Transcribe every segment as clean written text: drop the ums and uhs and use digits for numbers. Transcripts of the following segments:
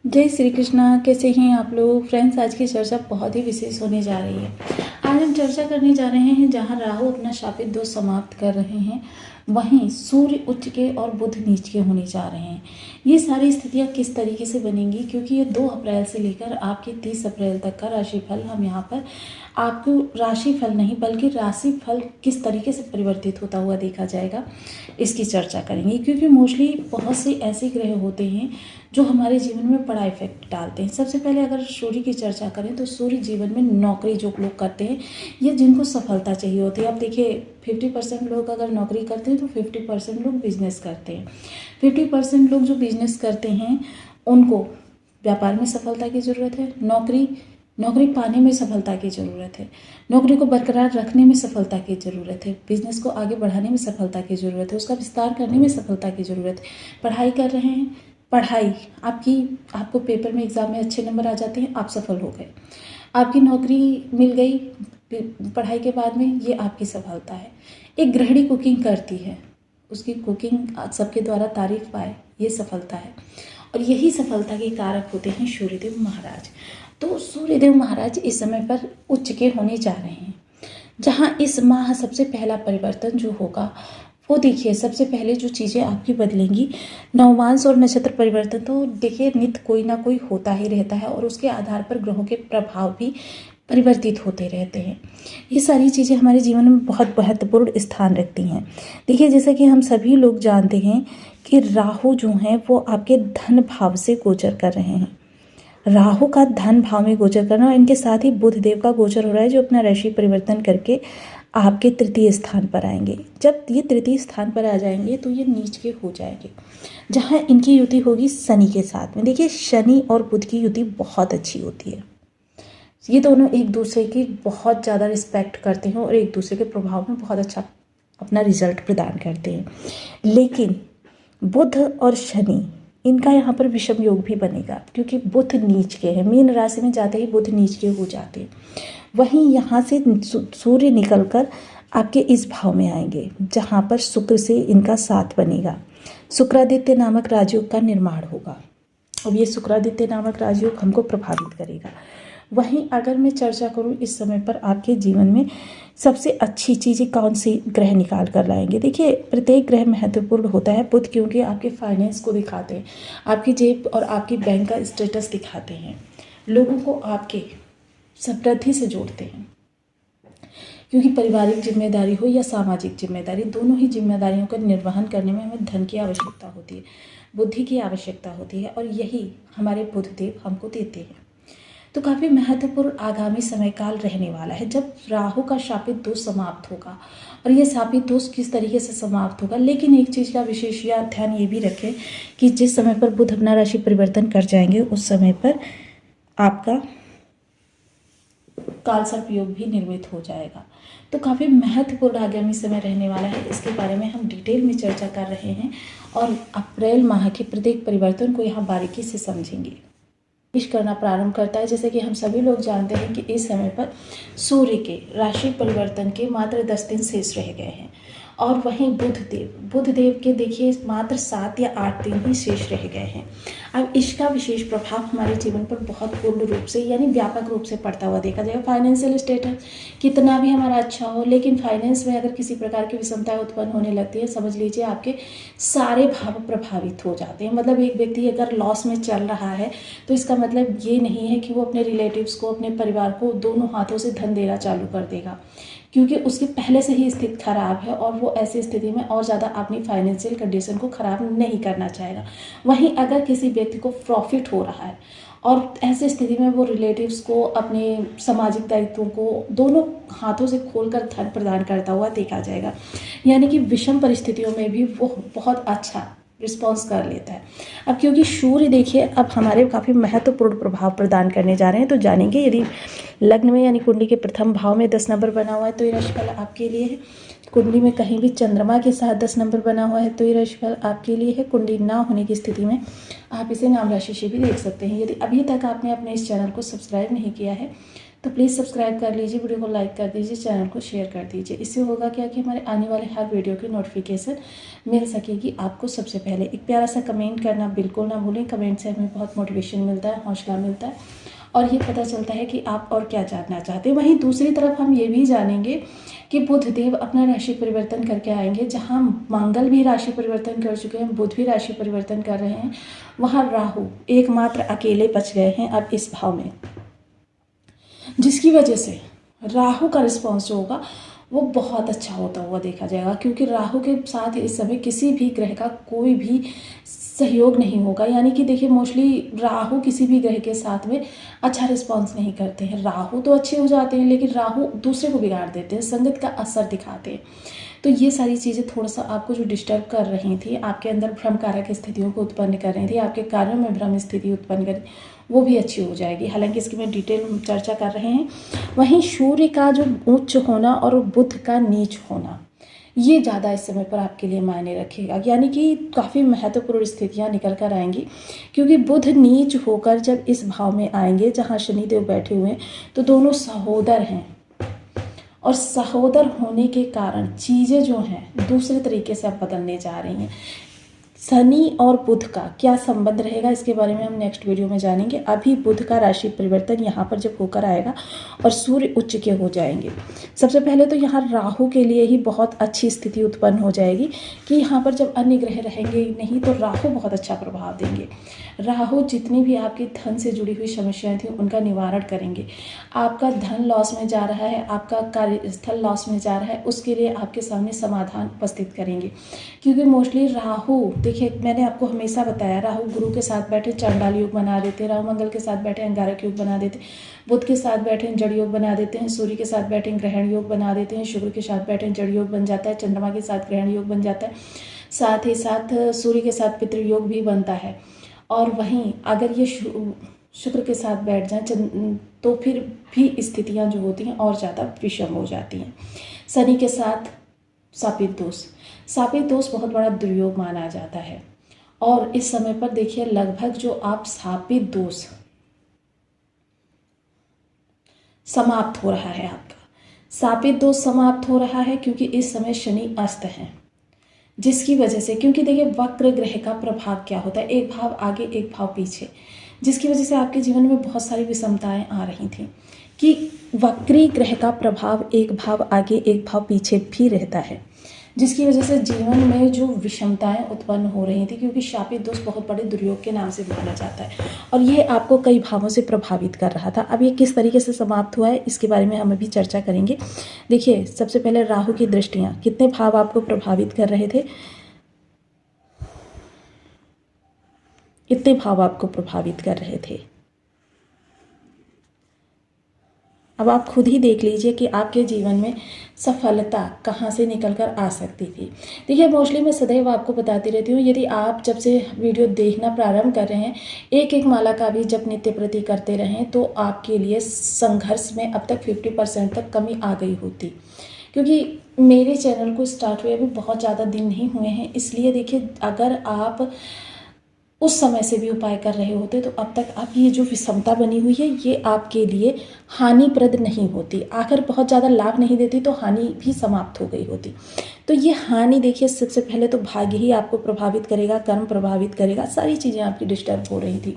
जय श्री कृष्णा। कैसे हैं आप लोग फ्रेंड्स? आज की चर्चा बहुत ही विशेष होने जा रही है। आज हम चर्चा करने जा रहे हैं जहां राहु अपना शापित दोष समाप्त कर रहे हैं, वहीं सूर्य उच्च के और बुध नीच के होने जा रहे हैं। ये सारी स्थितियां किस तरीके से बनेंगी, क्योंकि ये 2 अप्रैल से लेकर आपके 30 अप्रैल तक का राशिफल हम यहाँ पर आपको राशिफल नहीं बल्कि राशिफल किस तरीके से परिवर्तित होता हुआ देखा जाएगा, इसकी चर्चा करेंगे। क्योंकि मोस्टली बहुत से ऐसे ग्रह होते हैं जो हमारे जीवन में बड़ा इफेक्ट डालते हैं। सबसे पहले अगर सूर्य की चर्चा करें तो सूर्य जीवन में नौकरी जो लोग करते हैं या जिनको सफलता चाहिए होती है, अब देखिए 50% लोग अगर नौकरी करते हैं तो 50% लोग बिजनेस करते हैं। 50% लोग जो बिजनेस करते हैं उनको व्यापार में सफलता की ज़रूरत है, नौकरी पाने में सफलता की ज़रूरत है, नौकरी को बरकरार रखने में सफलता की ज़रूरत है, बिजनेस को आगे बढ़ाने में सफलता की ज़रूरत है, उसका विस्तार करने में सफलता की ज़रूरत है। पढ़ाई कर रहे हैं, पढ़ाई आपको पेपर में एग्ज़ाम में अच्छे नंबर आ जाते हैं, आप सफल हो गए। आपकी नौकरी मिल गई पढ़ाई के बाद में, ये आपकी सफलता है। एक गृहिणी कुकिंग करती है, उसकी कुकिंग सबके द्वारा तारीफ पाए, ये सफलता है। और यही सफलता के कारक होते हैं सूर्यदेव महाराज। तो सूर्यदेव महाराज इस समय पर उच्च के होने जा रहे हैं, जहाँ इस माह सबसे पहला परिवर्तन जो होगा वो देखिए, सबसे पहले जो चीज़ें आपकी बदलेंगी, नवमांश और नक्षत्र परिवर्तन तो देखिए नित्य कोई ना कोई होता ही रहता है और उसके आधार पर ग्रहों के प्रभाव भी परिवर्तित होते रहते हैं। ये सारी चीज़ें हमारे जीवन में बहुत महत्वपूर्ण स्थान रखती हैं। देखिए, जैसा कि हम सभी लोग जानते हैं कि राहु जो हैं वो आपके धन भाव से गोचर कर रहे हैं। राहु का धन भाव में गोचर करना और इनके साथ ही बुध देव का गोचर हो रहा है, जो अपना राशि परिवर्तन करके आपके तृतीय स्थान पर आएंगे। जब ये तृतीय स्थान पर आ जाएंगे तो ये नीच के हो जाएंगे, जहाँ इनकी युति होगी शनि के साथ में। देखिए, शनि और बुध की युति बहुत अच्छी होती है। ये दोनों एक दूसरे की बहुत ज़्यादा रिस्पेक्ट करते हैं और एक दूसरे के प्रभाव में बहुत अच्छा अपना रिजल्ट प्रदान करते हैं। लेकिन बुध और शनि, इनका यहाँ पर विषम योग भी बनेगा, क्योंकि बुध नीच के हैं। मीन राशि में जाते ही बुध नीच के हो जाते हैं। वहीं यहाँ से सूर्य निकलकर आपके इस भाव में आएंगे, जहाँ पर शुक्र से इनका साथ बनेगा। शुक्रादित्य नामक राजयोग का निर्माण होगा। अब ये शुक्रादित्य नामक राजयोग हमको प्रभावित करेगा। वहीं अगर मैं चर्चा करूं इस समय पर आपके जीवन में सबसे अच्छी चीज़ें कौन सी ग्रह निकाल कर लाएंगे, देखिए प्रत्येक ग्रह महत्वपूर्ण होता है। बुध क्योंकि आपके फाइनेंस को दिखाते हैं, आपकी जेब और आपकी बैंक का स्टेटस दिखाते हैं, लोगों को आपके समृद्धि से जोड़ते हैं। क्योंकि पारिवारिक जिम्मेदारी हो या सामाजिक जिम्मेदारी, दोनों ही जिम्मेदारियों का निर्वहन करने में हमें धन की आवश्यकता होती है, बुद्धि की आवश्यकता होती है, और यही हमारे बुधदेव हमको देते हैं। तो काफ़ी महत्वपूर्ण आगामी समय काल रहने वाला है, जब राहु का शापित दोष समाप्त होगा। और ये शापित दोष किस तरीके से समाप्त होगा, लेकिन एक चीज़ का विशेष ध्यान ये भी रखें कि जिस समय पर बुध अपना राशि परिवर्तन कर जाएंगे उस समय पर आपका काल सर्प योग भी निर्मित हो जाएगा। तो काफ़ी महत्वपूर्ण आगामी समय रहने वाला है, इसके बारे में हम डिटेल में चर्चा कर रहे हैं और अप्रैल माह के प्रत्येक परिवर्तन को यहाँ बारीकी से समझेंगे। करना प्रारंभ करता है। जैसे कि हम सभी लोग जानते हैं कि इस समय पर सूर्य के राशि परिवर्तन के मात्र 10 दिन शेष रह गए हैं, और वहीं बुधदेव के देखिए मात्र 7 या 8 दिन ही शेष रह गए हैं। अब इसका विशेष प्रभाव हमारे जीवन पर बहुत पूर्ण रूप से यानी व्यापक रूप से पड़ता हुआ देखा जाएगा। फाइनेंशियल स्टेटस कितना भी हमारा अच्छा हो, लेकिन फाइनेंस में अगर किसी प्रकार की विषमताएं उत्पन्न होने लगती है, समझ लीजिए आपके सारे भाव प्रभावित हो जाते हैं। मतलब एक व्यक्ति अगर लॉस में चल रहा है तो इसका मतलब ये नहीं है कि वो अपने रिलेटिव्स को, अपने परिवार को दोनों हाथों से धन देना चालू कर देगा, क्योंकि उसकी पहले से ही स्थिति खराब है और वो ऐसी स्थिति में और ज़्यादा अपनी फाइनेंशियल कंडीशन को ख़राब नहीं करना चाहेगा। वहीं अगर किसी व्यक्ति को प्रॉफिट हो रहा है और ऐसी स्थिति में वो रिलेटिव्स को, अपने सामाजिक दायित्वों को दोनों हाथों से खोलकर धन प्रदान करता हुआ देखा जाएगा। यानी कि विषम परिस्थितियों में भी वो बहुत अच्छा रिस्पॉन्स कर लेता है। अब क्योंकि सूर्य देखिए अब हमारे काफ़ी महत्वपूर्ण प्रभाव प्रदान करने जा रहे हैं, तो जानेंगे यदि लग्न में यानी कुंडली के प्रथम भाव में 10 नंबर बना हुआ है तो ये राशिफल आपके लिए है। कुंडली में कहीं भी चंद्रमा के साथ 10 नंबर बना हुआ है तो ये राशिफल आपके लिए है। कुंडली ना होने की स्थिति में आप इसे नाम राशि से भी देख सकते हैं। यदि अभी तक आपने अपने इस चैनल को सब्सक्राइब नहीं किया है तो प्लीज़ सब्सक्राइब कर लीजिए, वीडियो को लाइक कर दीजिए, चैनल को शेयर कर दीजिए। इससे होगा क्या कि हमारे आने वाले हर वीडियो की नोटिफिकेशन मिल सकेगी आपको सबसे पहले। एक प्यारा सा कमेंट करना बिल्कुल ना भूलें, कमेंट से हमें बहुत मोटिवेशन मिलता है, हौसला मिलता है और ये पता चलता है कि आप और क्या जानना चाहते हैं। वहीं दूसरी तरफ हम ये भी जानेंगे कि बुध देव अपना राशि परिवर्तन करके आएंगे। जहां मंगल भी राशि परिवर्तन कर चुके हैं, बुध भी राशि परिवर्तन कर रहे हैं, वहां राहु एकमात्र अकेले बच गए हैं अब इस भाव में, जिसकी वजह से राहु का रिस्पॉन्स जो होगा वो बहुत अच्छा होता हुआ देखा जाएगा। क्योंकि राहु के साथ इस समय किसी भी ग्रह का कोई भी सहयोग नहीं होगा। यानी कि देखिए, मोस्टली राहु किसी भी ग्रह के साथ में अच्छा रिस्पॉन्स नहीं करते हैं। राहु तो अच्छे हो जाते हैं, लेकिन राहु दूसरे को बिगाड़ देते हैं, संगत का असर दिखाते हैं। तो ये सारी चीज़ें थोड़ा सा आपको जो डिस्टर्ब कर रही थी, आपके अंदर भ्रमकारक स्थितियों को उत्पन्न कर रही थी, आपके कार्यों में भ्रम स्थिति उत्पन्न कर रही, वो भी अच्छी हो जाएगी। हालांकि इसकी मैं डिटेल में चर्चा कर रहे हैं। वहीं सूर्य का जो उच्च होना और बुध का नीच होना, ये ज़्यादा इस समय पर आपके लिए मायने रखेगा। यानी कि काफ़ी महत्वपूर्ण स्थितियाँ निकल कर आएंगी। क्योंकि बुध नीच होकर जब इस भाव में आएंगे जहाँ शनिदेव बैठे हुए हैं, तो दोनों सहोदर हैं और सहोदर होने के कारण चीज़ें जो हैं दूसरे तरीके से अब बदलने जा रही हैं। शनि और बुध का क्या संबंध रहेगा, इसके बारे में हम नेक्स्ट वीडियो में जानेंगे। अभी बुध का राशि परिवर्तन यहाँ पर जब होकर आएगा और सूर्य उच्च के हो जाएंगे, सबसे पहले तो यहाँ राहु के लिए ही बहुत अच्छी स्थिति उत्पन्न हो जाएगी कि यहाँ पर जब अन्य ग्रह रहेंगे नहीं, तो राहु बहुत अच्छा प्रभाव देंगे। राहु जितनी भी आपकी धन से जुड़ी हुई समस्याएं थी उनका निवारण करेंगे। आपका धन लॉस में जा रहा है, आपका कार्यस्थल लॉस में जा रहा है, उसके लिए आपके सामने समाधान उपस्थित करेंगे। क्योंकि मोस्टली राहु, देखिए मैंने आपको हमेशा बताया, राहु गुरु के साथ बैठे चांडाल योग बना देते, राहु मंगल के साथ बैठे अंगारक योग बना देते, बुध के साथ बैठे जड़ योग बना देते हैं, सूर्य के साथ बैठे ग्रहण योग बना देते हैं, शुक्र के साथ बैठे जड़ योग बन जाता है, चंद्रमा के साथ ग्रहण योग बन जाता है, साथ ही साथ सूर्य के साथ पितृ योग भी बनता है। और वहीं अगर ये शुक्र के साथ बैठ जाए तो फिर भी स्थितियां जो होती हैं और ज़्यादा विषम हो जाती हैं। शनि के साथ सापित दोष बहुत बड़ा दुर्योग माना जाता है। और इस समय पर देखिए, लगभग जो आप सापित दोष समाप्त हो रहा है, आपका सापित दोष समाप्त हो रहा है। क्योंकि इस समय शनि अस्त हैं, जिसकी वजह से, क्योंकि देखिए वक्र ग्रह का प्रभाव क्या होता है, एक भाव आगे एक भाव पीछे, जिसकी वजह से आपके जीवन में बहुत सारी विषमताएं आ रही थी। कि वक्री ग्रह का प्रभाव एक भाव आगे एक भाव पीछे भी रहता है, जिसकी वजह से जीवन में जो विषमताएं उत्पन्न हो रही थी, क्योंकि शापित दोष बहुत बड़े दुर्योग के नाम से माना जाता है और यह आपको कई भावों से प्रभावित कर रहा था। अब ये किस तरीके से समाप्त हुआ है, इसके बारे में हम अभी चर्चा करेंगे। देखिए, सबसे पहले राहु की दृष्टियां कितने भाव आपको प्रभावित कर रहे थे, कितने भाव आपको प्रभावित कर रहे थे। अब आप खुद ही देख लीजिए कि आपके जीवन में सफलता कहाँ से निकल कर आ सकती थी। देखिए, मोस्टली मैं सदैव आपको बताती रहती हूँ, यदि आप जब से वीडियो देखना प्रारंभ कर रहे हैं, एक एक माला का भी जब नित्य प्रति करते रहें, तो आपके लिए संघर्ष में अब तक 50% तक कमी आ गई होती। क्योंकि मेरे चैनल को स्टार्ट हुए अभी बहुत ज़्यादा दिन नहीं हुए हैं, इसलिए देखिए, अगर आप उस समय से भी उपाय कर रहे होते तो अब तक आपकी ये जो विषमता बनी हुई है ये आपके लिए हानिप्रद नहीं होती। आखिर बहुत ज़्यादा लाभ नहीं देती तो हानि भी समाप्त हो गई होती। तो ये हानि देखिए, सबसे पहले तो भाग्य ही आपको प्रभावित करेगा, कर्म प्रभावित करेगा, सारी चीज़ें आपकी डिस्टर्ब हो रही थी,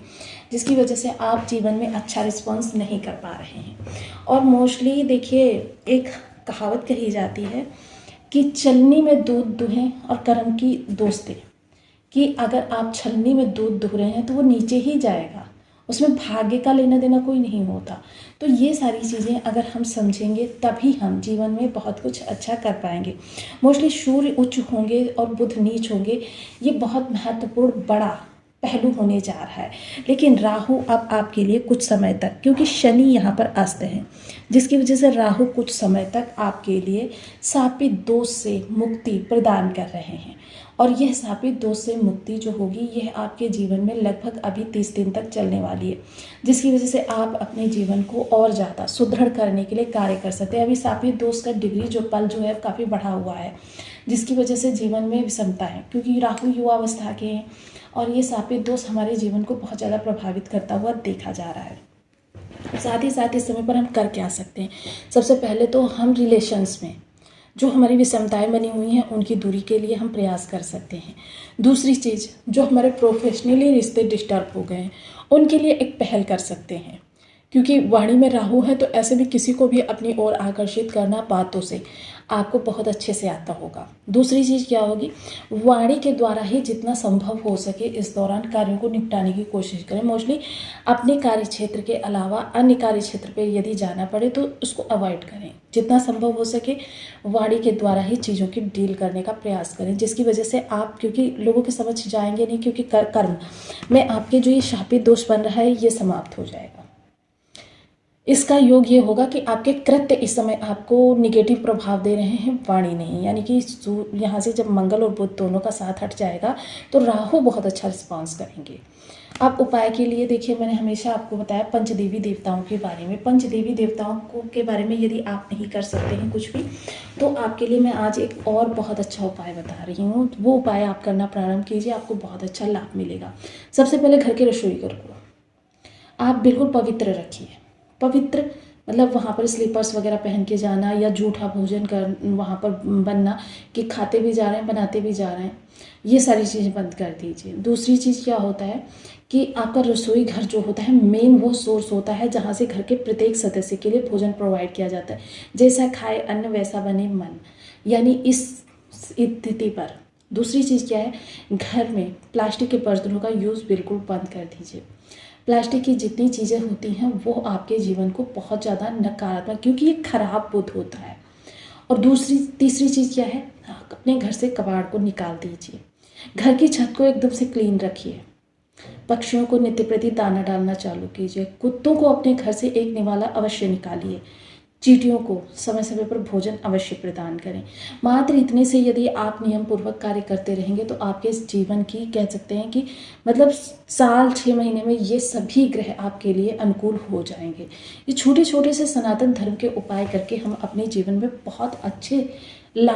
जिसकी वजह से आप जीवन में अच्छा रिस्पॉन्स नहीं कर पा रहे हैं। और मोस्टली देखिए, एक कहावत कही जाती है कि चलनी में दूध दुहें और कर्म की दोस्तें, कि अगर आप छलनी में दूध दुह रहे हैं तो वो नीचे ही जाएगा, उसमें भाग्य का लेना देना कोई नहीं होता। तो ये सारी चीज़ें अगर हम समझेंगे तभी हम जीवन में बहुत कुछ अच्छा कर पाएंगे। मोस्टली सूर्य उच्च होंगे और बुध नीच होंगे, ये बहुत महत्वपूर्ण बड़ा पहलू होने जा रहा है। लेकिन राहु अब आपके लिए कुछ समय तक, क्योंकि शनि यहाँ पर अस्त हैं, जिसकी वजह से राहु कुछ समय तक आपके लिए शापित दोष से मुक्ति प्रदान कर रहे हैं। और यह शापित दोष से मुक्ति जो होगी, यह आपके जीवन में लगभग अभी 30 दिन तक चलने वाली है, जिसकी वजह से आप अपने जीवन को और ज़्यादा सुदृढ़ करने के लिए कार्य कर सकते हैं। अभी शापित दोष का डिग्री जो पल जो है काफ़ी बढ़ा हुआ है, जिसकी वजह से जीवन में विषमता है, क्योंकि राहु युवावस्था के हैं और ये शापित दोष हमारे जीवन को बहुत ज़्यादा प्रभावित करता हुआ देखा जा रहा है। साथ ही साथ इस समय पर हम कर क्या सकते हैं। सबसे पहले तो हम रिलेशंस में जो हमारी विषमताएं बनी हुई हैं उनकी दूरी के लिए हम प्रयास कर सकते हैं। दूसरी चीज़, जो हमारे प्रोफेशनली रिश्ते डिस्टर्ब हो गए हैं उनके लिए एक पहल कर सकते हैं, क्योंकि वाणी में राहु है तो ऐसे भी किसी को भी अपनी ओर आकर्षित करना बातों से आपको बहुत अच्छे से आता होगा। दूसरी चीज़ क्या होगी, वाणी के द्वारा ही जितना संभव हो सके इस दौरान कार्यों को निपटाने की कोशिश करें। मोस्टली अपने कार्य क्षेत्र के अलावा अन्य कार्य क्षेत्र पे यदि जाना पड़े तो उसको अवॉइड करें। जितना संभव हो सके वाणी के द्वारा ही चीज़ों की डील करने का प्रयास करें, जिसकी वजह से आप, क्योंकि लोगों के समझ जाएंगे नहीं, क्योंकि कर्म में आपके जो ये शापित दोष बन रहा है ये समाप्त हो जाएगा। इसका योग ये होगा कि आपके कृत्य इस समय आपको निगेटिव प्रभाव दे रहे हैं, वाणी नहीं। यानी कि यहाँ से जब मंगल और बुध दोनों का साथ हट जाएगा तो राहु बहुत अच्छा रिस्पॉन्स करेंगे। अब उपाय के लिए देखिए, मैंने हमेशा आपको बताया पंचदेवी देवताओं के बारे में। पंचदेवी देवताओं के बारे में यदि आप नहीं कर सकते हैं कुछ भी, तो आपके लिए मैं आज एक और बहुत अच्छा उपाय बता रही हूँ। वो उपाय आप करना प्रारंभ कीजिए, आपको बहुत अच्छा लाभ मिलेगा। सबसे पहले घर के रसोई घर को आप बिल्कुल पवित्र रखिए। पवित्र मतलब वहाँ पर स्लीपर्स वगैरह पहन के जाना या जूठा भोजन कर वहाँ पर बनना कि खाते भी जा रहे हैं बनाते भी जा रहे हैं, ये सारी चीज़ें बंद कर दीजिए। दूसरी चीज़ क्या होता है कि आपका रसोई घर जो होता है मेन वो सोर्स होता है जहाँ से घर के प्रत्येक सदस्य के लिए भोजन प्रोवाइड किया जाता है। जैसा खाए अन्न वैसा बने मन, यानी इस स्थिति पर। दूसरी चीज़ क्या है, घर में प्लास्टिक के बर्तनों का यूज़ बिल्कुल बंद कर दीजिए। प्लास्टिक की जितनी चीज़ें होती हैं वो आपके जीवन को बहुत ज़्यादा नकारात्मक, क्योंकि ये खराब बुध होता है। और तीसरी चीज़ क्या है, अपने घर से कबाड़ को निकाल दीजिए। घर की छत को एकदम से क्लीन रखिए। पक्षियों को नित्य प्रति दाना डालना चालू कीजिए। कुत्तों को अपने घर से एक निवाला अवश्य निकालिए। चींटियों को समय समय पर भोजन अवश्य प्रदान करें। मात्र इतने से यदि आप नियम पूर्वक कार्य करते रहेंगे तो आपके इस जीवन की, कह सकते हैं कि मतलब साल 6 महीने में ये सभी ग्रह आपके लिए अनुकूल हो जाएंगे। ये छोटे छोटे से सनातन धर्म के उपाय करके हम अपने जीवन में बहुत अच्छे लाभ